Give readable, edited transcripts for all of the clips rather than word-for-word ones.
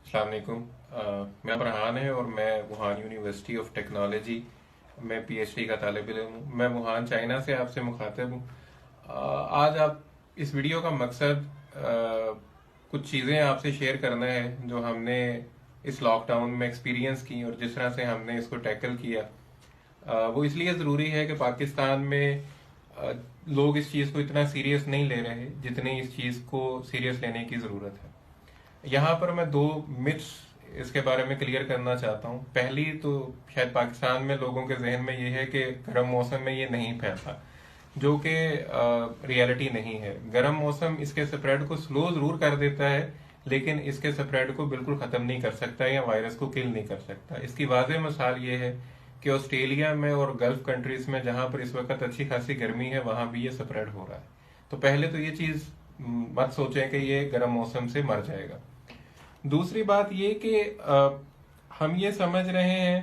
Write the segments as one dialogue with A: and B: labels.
A: अस्सलाम वालेकुम। मेरा नाम फरहान है और मैं वुहान यूनिवर्सिटी ऑफ टेक्नोलॉजी में पीएचडी का तालिब इल्म हूँ। मैं वुहान चाइना से आपसे मुखातिब हूँ। आज आप इस वीडियो का मकसद कुछ चीज़ें आपसे शेयर करना है जो हमने इस लॉकडाउन में एक्सपीरियंस की और जिस तरह से हमने इसको टैकल किया। वो इसलिए ज़रूरी है कि पाकिस्तान में लोग इस चीज़ को इतना सीरियस नहीं ले रहे जितनी इस चीज़ को सीरियस लेने की ज़रूरत है। यहाँ पर मैं दो मिथ्स इसके बारे में क्लियर करना चाहता हूँ। पहली तो शायद पाकिस्तान में लोगों के जहन में ये है कि गर्म मौसम में ये नहीं फैलता, जो कि रियलिटी नहीं है। गर्म मौसम इसके स्प्रेड को स्लो जरूर कर देता है, लेकिन इसके स्प्रेड को बिल्कुल खत्म नहीं कर सकता या वायरस को किल नहीं कर सकता। इसकी वाज़ेह मिसाल ये है कि ऑस्ट्रेलिया में और गल्फ कंट्रीज में जहां पर इस वक्त अच्छी खासी गर्मी है, वहां भी ये स्प्रेड हो रहा है। तो पहले तो ये चीज मत सोचें कि ये गर्म मौसम से मर जाएगा। दूसरी बात ये कि हम ये समझ रहे हैं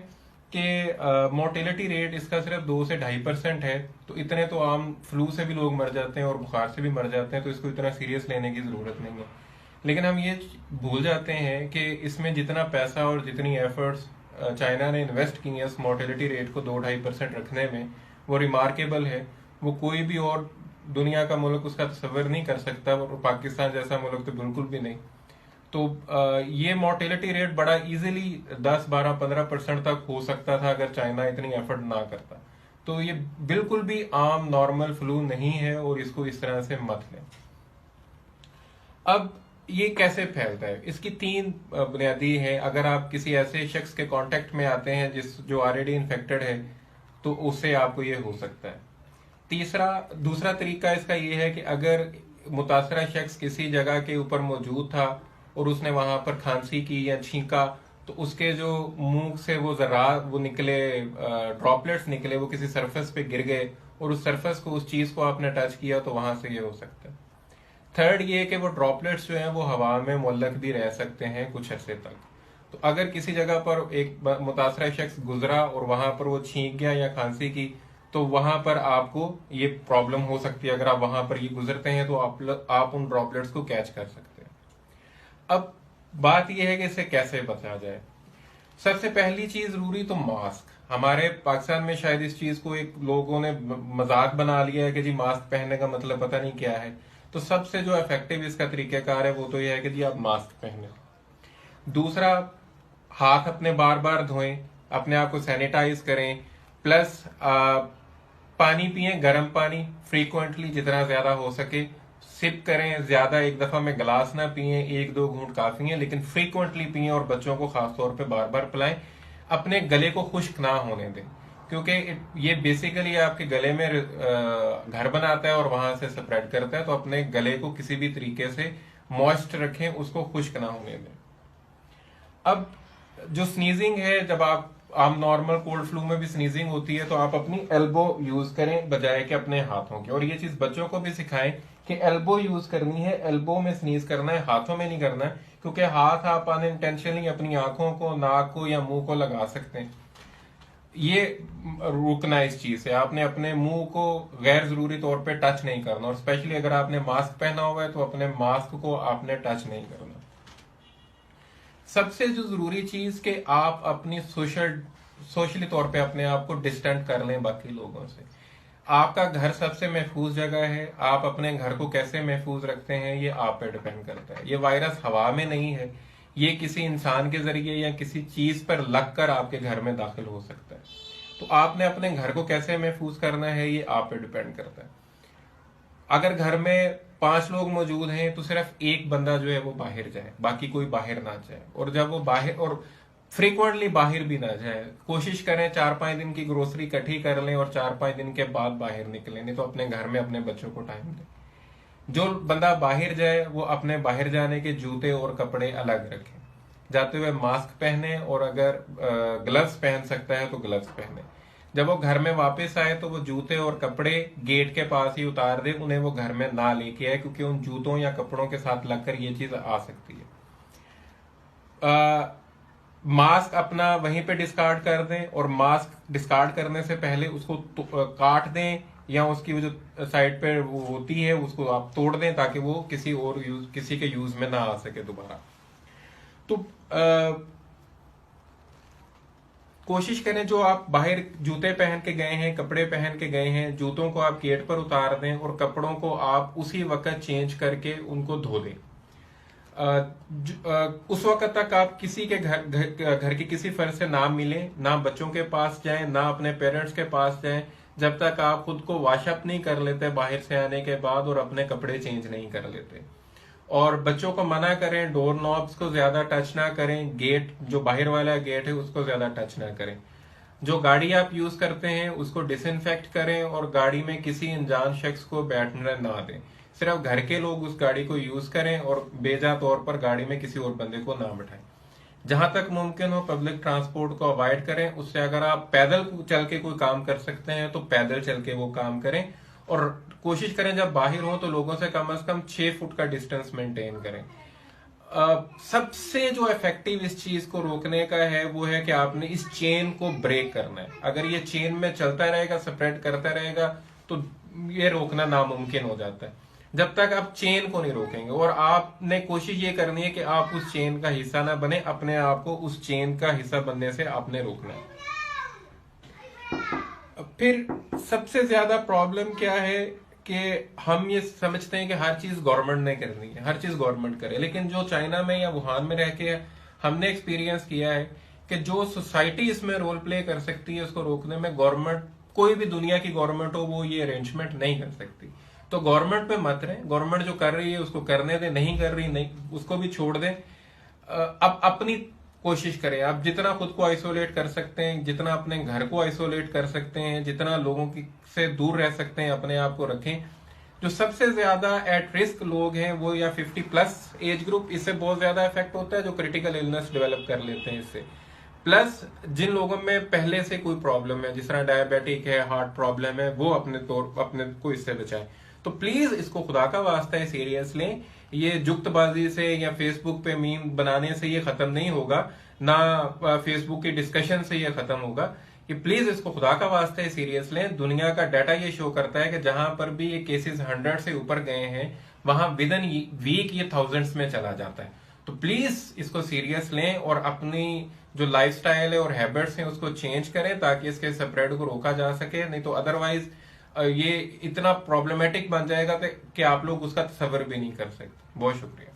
A: कि मोर्टेलिटी रेट इसका सिर्फ 2 से 2.5% है, तो इतने तो आम फ्लू से भी लोग मर जाते हैं और बुखार से भी मर जाते हैं, तो इसको इतना सीरियस लेने की जरूरत नहीं है। लेकिन हम ये भूल जाते हैं कि इसमें जितना पैसा और जितनी एफर्ट्स चाइना ने इन्वेस्ट की है इस मोर्टेलिटी रेट को 2-2.5% रखने में, वो रिमार्केबल है। वो कोई भी और दुनिया का मुल्क उसका तस्वर नहीं कर सकता, और पाकिस्तान जैसा मुल्क तो बिल्कुल भी नहीं। तो ये मोर्टेलिटी रेट बड़ा इजीली 10-12-15% तक हो सकता था अगर चाइना इतनी एफर्ट ना करता। तो ये बिल्कुल भी आम नॉर्मल फ्लू नहीं है और इसको इस तरह से मत लें। अब ये कैसे फैलता है, इसकी तीन बुनियादी है। अगर आप किसी ऐसे शख्स के कांटेक्ट में आते हैं जो ऑलरेडी इन्फेक्टेड है, तो उससे आपको ये हो सकता है। दूसरा तरीका इसका ये है कि अगर मुतासरा शख्स किसी जगह के ऊपर मौजूद था और उसने वहां पर खांसी की या छींका, तो उसके जो मुंह से वो निकले, ड्रॉपलेट्स निकले, वो किसी सरफेस पे गिर गए और उस सरफेस को, उस चीज को आपने टच किया, तो वहां से ये हो सकता है। थर्ड ये कि वो ड्रॉपलेट्स जो हैं वो हवा में मुअल्लक भी रह सकते हैं कुछ अरसे तक। तो अगर किसी जगह पर एक मुतासरा शख्स गुजरा और वहां पर वो छींक गया या खांसी की, तो वहां पर आपको ये प्रॉब्लम हो सकती है। अगर आप वहां पर ये गुजरते हैं तो आप उन ड्रॉपलेट्स को कैच कर सकते हैं। अब बात यह है कि इससे कैसे बचा जाए। सबसे पहली चीज जरूरी तो मास्क। हमारे पाकिस्तान में शायद इस चीज को एक लोगों ने मजाक बना लिया है कि जी मास्क पहनने का मतलब पता नहीं क्या है। तो सबसे जो इफेक्टिव इसका तरीकाकार है वो तो यह है कि जी आप मास्क पहने। दूसरा, हाथ अपने बार बार धोएं, अपने आप को सैनिटाइज करें। प्लस पानी पिए, गर्म पानी फ्रीक्वेंटली जितना ज्यादा हो सके। सिप करें, ज्यादा एक दफा में गिलास ना पिए, 1-2 घूंट काफी है, लेकिन फ्रीक्वेंटली पिए और बच्चों को खासतौर पे बार बार पिलाएं। अपने गले को खुश्क ना होने दें, क्योंकि ये बेसिकली आपके गले में घर बनाता है और वहां से स्प्रेड करता है। तो अपने गले को किसी भी तरीके से मॉइस्ट रखें, उसको खुश्क ना होने दें। अब जो स्नीजिंग है, जब आप नॉर्मल कोल्ड फ्लू में भी स्नीजिंग होती है, तो आप अपनी एल्बो यूज करें बजाय कि अपने हाथों की। और ये चीज बच्चों को भी सिखाएं कि एल्बो यूज करनी है, एल्बो में स्नीज करना है, हाथों में नहीं करना है। क्योंकि हाथ आप अनइंटेंशनली अपनी आंखों को, नाक को या मुंह को लगा सकते हैं। ये रुकना इस चीज से। आपने अपने मुंह को गैर जरूरी तौर पे टच नहीं करना, और स्पेशली अगर आपने मास्क पहना हुआ है तो अपने मास्क को आपने टच नहीं करना। सबसे जो जरूरी चीज कि आप अपनी सोशली तौर पे अपने आप को डिस्टेंट कर लें बाकी लोगों से। आपका घर सबसे महफूज जगह है। आप अपने घर को कैसे महफूज रखते हैं ये आप पे डिपेंड करता है। ये वायरस हवा में नहीं है, ये किसी इंसान के जरिए या किसी चीज पर लगकर आपके घर में दाखिल हो सकता है। तो आपने अपने घर को कैसे महफूज करना है ये आप पे डिपेंड करता है। अगर घर में 5 लोग मौजूद हैं तो सिर्फ एक बंदा जो है वो बाहर जाए, बाकी कोई बाहर ना जाए। और जब वो बाहर, और फ्रीक्वेंटली बाहर भी ना जाए, कोशिश करें 4-5 दिन की ग्रोसरी इकट्ठी कर लें और 4-5 दिन के बाद बाहर निकलें। नहीं तो अपने घर में अपने बच्चों को टाइम दें। जो बंदा बाहर जाए वो अपने बाहर जाने के जूते और कपड़े अलग रखें, जाते हुए मास्क पहने, और अगर ग्लव्स पहन सकता है तो ग्लव्स पहने। जब वो घर में वापस आए तो वो जूते और कपड़े गेट के पास ही उतार दे, उन्हें वो घर में ना लेके आए, क्योंकि उन जूतों या कपड़ों के साथ लगकर ये चीज आ सकती है। मास्क अपना वहीं पे डिस्कार्ड कर दें, और मास्क डिस्कार्ड करने से पहले उसको काट दें, या उसकी वो जो साइड पे वो होती है उसको आप तोड़ दें, ताकि वो किसी के यूज में ना आ सके दोबारा। तो कोशिश करें, जो आप बाहर जूते पहन के गए हैं, कपड़े पहन के गए हैं, जूतों को आप गेट पर उतार दें और कपड़ों को आप उसी वक्त चेंज करके उनको धो दें। उस वक्त तक आप किसी के घर की किसी फर्ज से ना मिलें, ना बच्चों के पास जाएं, ना अपने पेरेंट्स के पास जाएं, जब तक आप खुद को वॉशअप नहीं कर लेते बाहर से आने के बाद और अपने कपड़े चेंज नहीं कर लेते। और बच्चों को मना करें, डोर नॉब्स को ज्यादा टच ना करें, गेट जो बाहर वाला गेट है उसको ज्यादा टच ना करें। जो गाड़ी आप यूज करते हैं उसको डिसइंफेक्ट करें और गाड़ी में किसी अनजान शख्स को बैठने ना दें। सिर्फ घर के लोग उस गाड़ी को यूज करें और बेजा तौर पर गाड़ी में किसी और बंदे को ना बैठाएं। जहां तक मुमकिन हो पब्लिक ट्रांसपोर्ट को अवॉइड करें। उससे अगर आप पैदल चल के कोई काम कर सकते हैं तो पैदल चल के वो काम करें। और कोशिश करें जब बाहर हो तो लोगों से कम 6 फुट का डिस्टेंस मेंटेन करें। सबसे जो इफेक्टिव इस चीज को रोकने का है वो है कि आपने इस चेन को ब्रेक करना है। अगर ये चेन में चलता रहेगा, स्प्रेड करता रहेगा, तो ये रोकना नामुमकिन हो जाता है। जब तक आप चेन को नहीं रोकेंगे, और आपने कोशिश ये करनी है कि आप उस चेन का हिस्सा ना बने, अपने आप को उस चेन का हिस्सा बनने से आपने रोकना है। फिर सबसे ज्यादा प्रॉब्लम क्या है कि हम ये समझते हैं कि हर चीज गवर्नमेंट ने करनी है, हर चीज गवर्नमेंट करे। लेकिन जो चाइना में या वुहान में रह के हमने एक्सपीरियंस किया है कि जो सोसाइटी इसमें रोल प्ले कर सकती है उसको रोकने में, गवर्नमेंट, कोई भी दुनिया की गवर्नमेंट हो, वो ये अरेंजमेंट नहीं कर सकती। तो गवर्नमेंट पे मत रहे, गवर्नमेंट जो कर रही है उसको करने दे, नहीं कर रही नहीं उसको भी छोड़ दे। अब अपनी कोशिश करें, आप जितना खुद को आइसोलेट कर सकते हैं, जितना अपने घर को आइसोलेट कर सकते हैं, जितना लोगों की से दूर रह सकते हैं, अपने आप को रखें। जो सबसे ज्यादा एट रिस्क लोग हैं वो या 50+ एज ग्रुप, इससे बहुत ज्यादा इफेक्ट होता है, जो क्रिटिकल इलनेस डेवलप कर लेते हैं इससे। प्लस जिन लोगों में पहले से कोई प्रॉब्लम है, जिस तरह डायबिटिक है, हार्ट प्रॉब्लम है, वो अपने को इससे बचाएं। तो प्लीज इसको खुदा का वास्ता है सीरियस लें। ये जुक्तबाजी से या फेसबुक पे मीम बनाने से ये खत्म नहीं होगा, ना फेसबुक की डिस्कशन से ये खत्म होगा। कि प्लीज इसको खुदा का वास्ता है सीरियस लें। दुनिया का डाटा ये शो करता है कि जहां पर भी ये केसेस 100 से ऊपर गए हैं, वहां विद इन वीक ये थाउजेंड्स में चला जाता है। तो प्लीज इसको सीरियस लें और अपनी जो लाइफस्टाइल है और हैबिट्स हैं उसको चेंज करें ताकि इसके स्प्रेड को रोका जा सके। नहीं तो अदरवाइज ये इतना प्रॉब्लमेटिक बन जाएगा कि आप लोग उसका तसव्वुर भी नहीं कर सकते। बहुत शुक्रिया।